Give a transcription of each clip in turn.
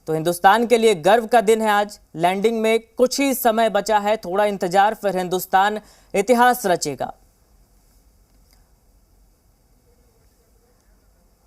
तो हिंदुस्तान के लिए गर्व का दिन है आज। लैंडिंग में कुछ ही समय बचा है, थोड़ा इंतजार, फिर हिंदुस्तान इतिहास रचेगा।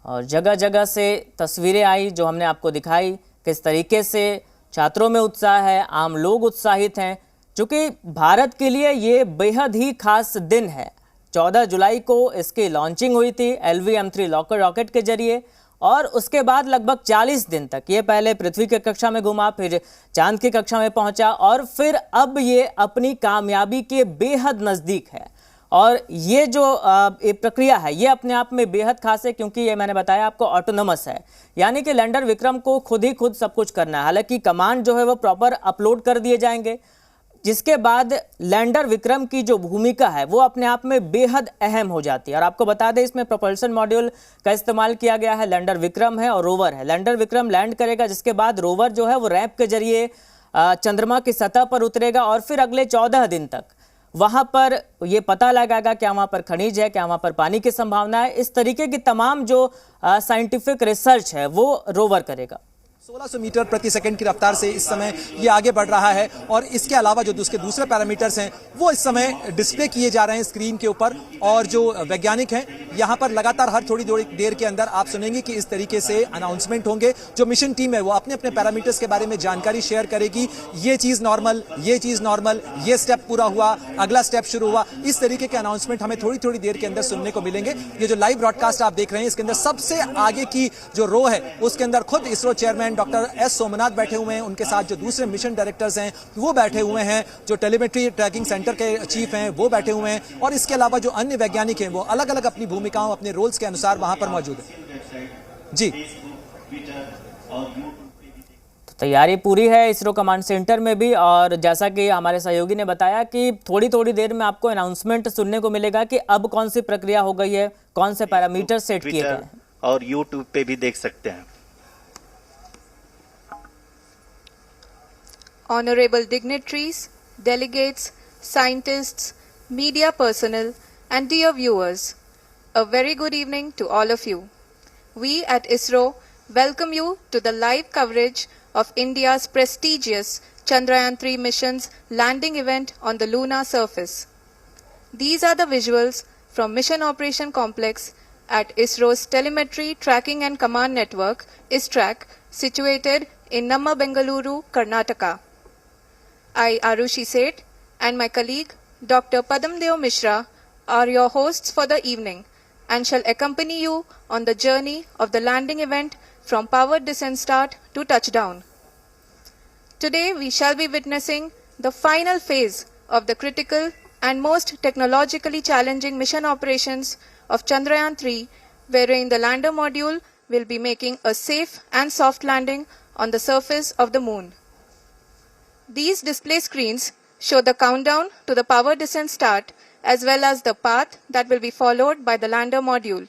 और जगह जगह से तस्वीरें आई जो हमने आपको दिखाई, किस तरीके से छात्रों में उत्साह है, आम लोग उत्साहित हैं, क्योंकि भारत के लिए ये बेहद ही खास दिन है। 14 जुलाई को इसकी लॉन्चिंग हुई थी LV-M3 लॉकर रॉकेट के जरिए, और उसके बाद लगभग 40 दिन तक ये पहले पृथ्वी की कक्षा में घुमा, फिर चांद की कक्षा में पहुंचा, और फिर अब ये अपनी कामयाबी के बेहद नज़दीक है। और ये जो प्रक्रिया है ये अपने आप में बेहद खास है, क्योंकि ये मैंने बताया आपको ऑटोनोमस है, यानी कि लैंडर विक्रम को खुद ही खुद सब कुछ करना है। हालांकि कमांड जो है वो प्रॉपर अपलोड कर दिए जाएंगे, जिसके बाद लैंडर विक्रम की जो भूमिका है वो अपने आप में बेहद अहम हो जाती है। और आपको बता दें, इसमें प्रोपल्शन मॉड्यूल का इस्तेमाल किया गया है। लैंडर विक्रम है और रोवर है। लैंडर विक्रम लैंड करेगा, जिसके बाद रोवर जो है वो रैंप के जरिए चंद्रमा की सतह पर उतरेगा, और फिर अगले 14 दिन तक वहां पर ये पता लगाएगा क्या वहां पर खनिज है, क्या वहां पर पानी की संभावना है। इस तरीके की तमाम जो साइंटिफिक रिसर्च है वो रोवर करेगा। 1600 मीटर प्रति सेकंड की रफ्तार से इस समय ये आगे बढ़ रहा है, और इसके अलावा जो दूसरे पैरामीटर्स हैं वो इस समय डिस्प्ले किए जा रहे हैं स्क्रीन के ऊपर। और जो वैज्ञानिक हैं यहाँ पर लगातार हर थोड़ी देर के अंदर आप सुनेंगे कि इस तरीके से अनाउंसमेंट होंगे। जो मिशन टीम है वो अपने अपने पैरामीटर्स के बारे में जानकारी शेयर करेगी। ये चीज नॉर्मल, ये चीज नॉर्मल, ये स्टेप पूरा हुआ, अगला स्टेप शुरू हुआ। इस तरीके के अनाउंसमेंट हमें थोड़ी देर के अंदर सुनने को मिलेंगे। ये जो लाइव ब्रॉडकास्ट आप देख रहे हैं, इसके अंदर सबसे आगे की जो रो है उसके अंदर खुद ISRO chairman doctor S Somnath बैठे हुए हैं। उनके साथ जो दूसरे मिशन डायरेक्टर्स हैं वो बैठे हुए हैं, जो टेलीमेट्री ट्रैकिंग सेंटर के चीफ हैं वो बैठे हुए हैं, और इसके अलावा जो अन्य वैज्ञानिक हैं वो अलग अलग अपनी भूमिकाओं, अपने रोल्स के अनुसार वहां पर मौजूद है। जी, तो तैयारी पूरी है इसरो कमांड सेंटर में भी, और जैसा कि हमारे सहयोगी ने बताया कि थोड़ी देर में आपको अनाउंसमेंट सुनने को मिलेगा कि अब कौन सी प्रक्रिया हो गई है, कौन से पैरामीटर सेट किए गए हैं। और यूट्यूब पे भी देख सकते हैं। Honorable dignitaries, delegates, scientists, media personnel, and dear viewers, a very good evening to all of you. We at ISRO welcome you to the live coverage of India's prestigious Chandrayaan-3 mission's landing event on the lunar surface. These are the visuals from Mission Operation Complex at ISRO's Telemetry Tracking and Command Network, ISTRAC, situated in Namma, Bengaluru, Karnataka. I, Arushi Seth, and my colleague, Dr. Padamdeo Mishra, are your hosts for the evening and shall accompany you on the journey of the landing event from powered descent start to touchdown. Today, we shall be witnessing the final phase of the critical and most technologically challenging mission operations of Chandrayaan-3, wherein the lander module will be making a safe and soft landing on the surface of the moon. These display screens show the countdown to the power descent start, as well as the path that will be followed by the lander module.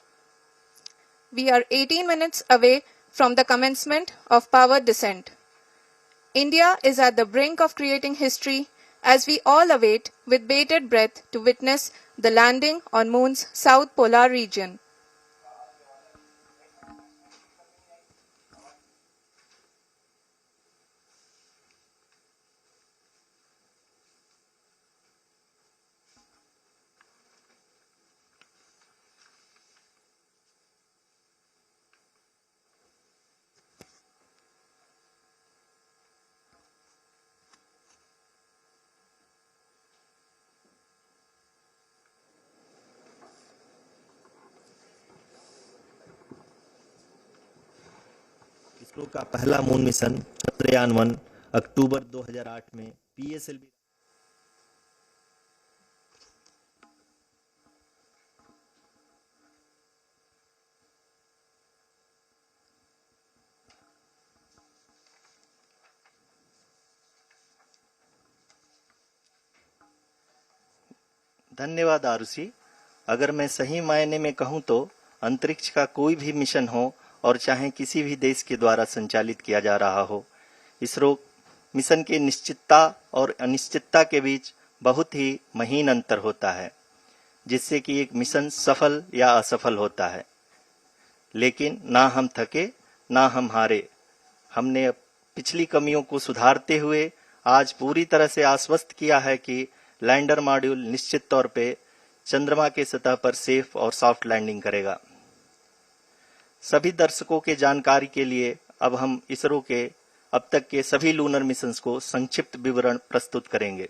We are 18 minutes away from the commencement of power descent. India is at the brink of creating history as we all await with bated breath to witness the landing on Moon's south polar region. ISRO का पहला moon mission Chandrayaan one अक्टूबर 2008 में PSLV धन्यवाद आरुषि। अगर मैं सही मायने में कहूं तो अंतरिक्ष का कोई भी मिशन हो और चाहे किसी भी देश के द्वारा संचालित किया जा रहा हो, इसरो मिशन की निश्चितता और अनिश्चितता के बीच बहुत ही महीन अंतर होता है, जिससे कि एक मिशन सफल या असफल होता है। लेकिन ना हम थके ना हम हारे, हमने पिछली कमियों को सुधारते हुए आज पूरी तरह से आश्वस्त किया है कि लैंडर मॉड्यूल निश्चित तौर पे चंद्रमा के सतह पर सेफ और सॉफ्ट लैंडिंग करेगा। सभी दर्शकों के जानकारी के लिए अब हम इसरो के अब तक के सभी लूनर मिशंस को संक्षिप्त विवरण प्रस्तुत करेंगे।